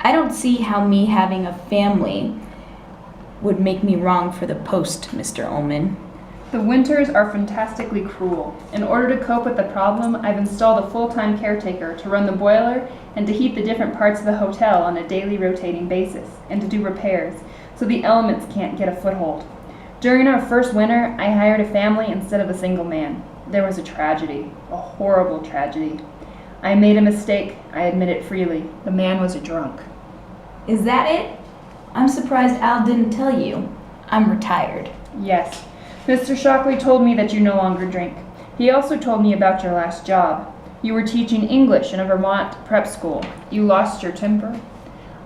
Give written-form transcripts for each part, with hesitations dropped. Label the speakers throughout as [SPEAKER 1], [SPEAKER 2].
[SPEAKER 1] I don't see how me having a family would make me wrong for the post, Mr. Ullman.
[SPEAKER 2] The winters are fantastically cruel. In order to cope with the problem, I've installed a full-time caretaker to run the boiler and to heat the different parts of the hotel on a daily rotating basis, and to do repairs, so the elements can't get a foothold. During our first winter, I hired a family instead of a single man. There was a tragedy, a horrible tragedy. I made a mistake, I admit it freely. The man was a drunk.
[SPEAKER 1] Is that it? I'm surprised Al didn't tell you. I'm retired.
[SPEAKER 2] Yes. Mr. Shockley told me that you no longer drink. He also told me about your last job. You were teaching English in a Vermont prep school. You lost your temper.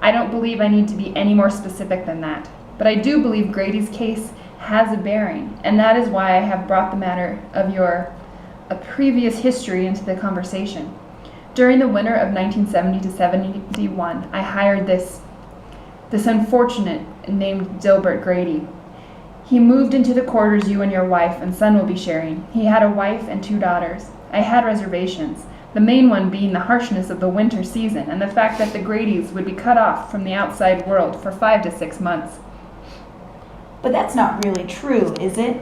[SPEAKER 2] I don't believe I need to be any more specific than that. But I do believe Grady's case has a bearing, and that is why I have brought the matter of your previous history into the conversation. During the winter of 1970 to 71, I hired this unfortunate named Dilbert Grady. He moved into the quarters you and your wife and son will be sharing. He had a wife and 2 daughters. I had reservations, the main one being the harshness of the winter season and the fact that the Gradys would be cut off from the outside world for 5 to 6 months.
[SPEAKER 1] But that's not really true, is it?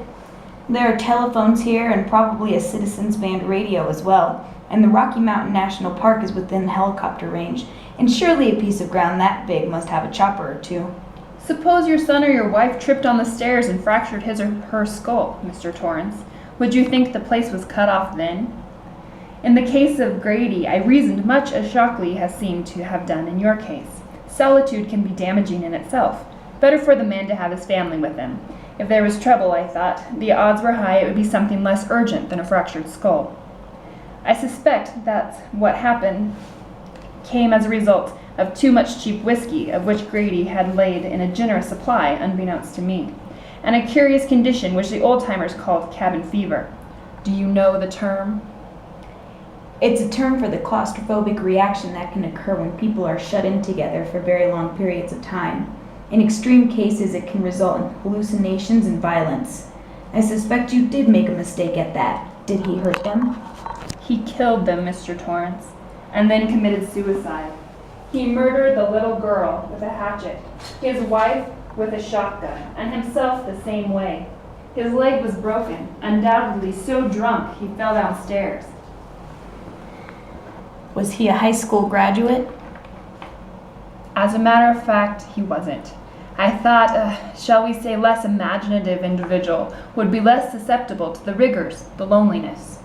[SPEAKER 1] There are telephones here and probably a citizens band radio as well, and the Rocky Mountain National Park is within helicopter range, and surely a piece of ground that big must have a chopper or 2.
[SPEAKER 2] Suppose your son or your wife tripped on the stairs and fractured his or her skull, Mr. Torrance. Would you think the place was cut off then? In the case of Grady, I reasoned much as Shockley has seemed to have done in your case. Solitude can be damaging in itself. Better for the man to have his family with him. If there was trouble, I thought, the odds were high it would be something less urgent than a fractured skull. I suspect that what happened came as a result of too much cheap whiskey, of which Grady had laid in a generous supply, unbeknownst to me, and a curious condition which the old-timers called cabin fever. Do you know the term?
[SPEAKER 1] It's a term for the claustrophobic reaction that can occur when people are shut in together for very long periods of time. In extreme cases, it can result in hallucinations and violence. I suspect you did make a mistake at that. Did he hurt them?
[SPEAKER 2] He killed them, Mr. Torrance, and then committed suicide. He murdered the little girl with a hatchet, his wife with a shotgun, and himself the same way. His leg was broken, undoubtedly so drunk he fell downstairs.
[SPEAKER 1] Was he a high school graduate?
[SPEAKER 2] As a matter of fact, he wasn't. I thought, shall we say, less imaginative individual would be less susceptible to the rigors, the loneliness.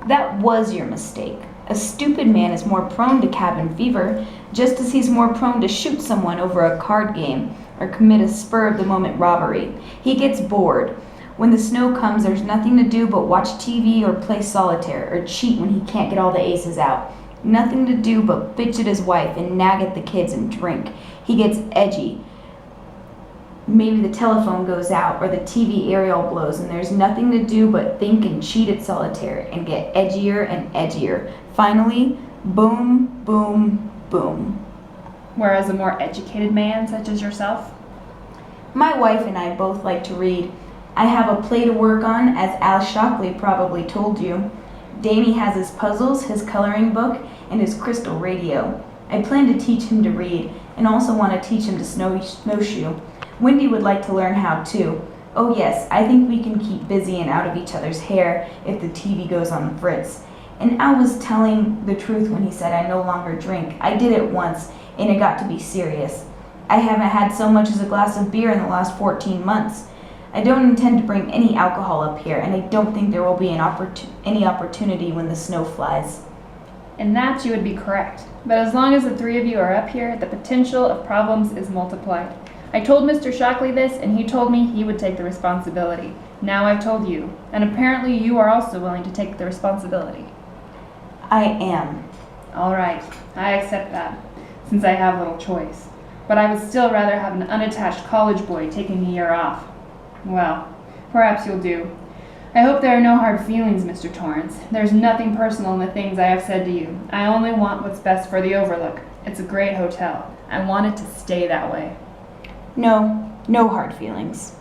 [SPEAKER 1] That was your mistake. A stupid man is more prone to cabin fever, just as he's more prone to shoot someone over a card game or commit a spur-of-the-moment robbery. He gets bored. When the snow comes, there's nothing to do but watch TV or play solitaire or cheat when he can't get all the aces out. Nothing to do but bitch at his wife and nag at the kids and drink. He gets edgy. Maybe the telephone goes out or the TV aerial blows and there's nothing to do but think and cheat at solitaire and get edgier and edgier. Finally, boom, boom, boom.
[SPEAKER 2] Whereas a more educated man such as yourself?
[SPEAKER 1] My wife and I both like to read. I have a play to work on, as Al Shockley probably told you. Danny has his puzzles, his coloring book, and his crystal radio. I plan to teach him to read, and also want to teach him to snowshoe. Wendy would like to learn how too. Oh yes, I think we can keep busy and out of each other's hair if the TV goes on the fritz. And Al was telling the truth when he said I no longer drink. I did it once, and it got to be serious. I haven't had so much as a glass of beer in the last 14 months. I don't intend to bring any alcohol up here, and I don't think there will be any opportunity when the snow flies.
[SPEAKER 2] In that you would be correct. But as long as the 3 of you are up here, the potential of problems is multiplied. I told Mr. Shockley this, and he told me he would take the responsibility. Now I've told you, and apparently you are also willing to take the responsibility.
[SPEAKER 1] I am.
[SPEAKER 2] All right, I accept that, since I have little choice. But I would still rather have an unattached college boy taking a year off. Well, perhaps you'll do. I hope there are no hard feelings, Mr. Torrance. There's nothing personal in the things I have said to you. I only want what's best for the Overlook. It's a great hotel. I want it to stay that way.
[SPEAKER 1] No hard feelings.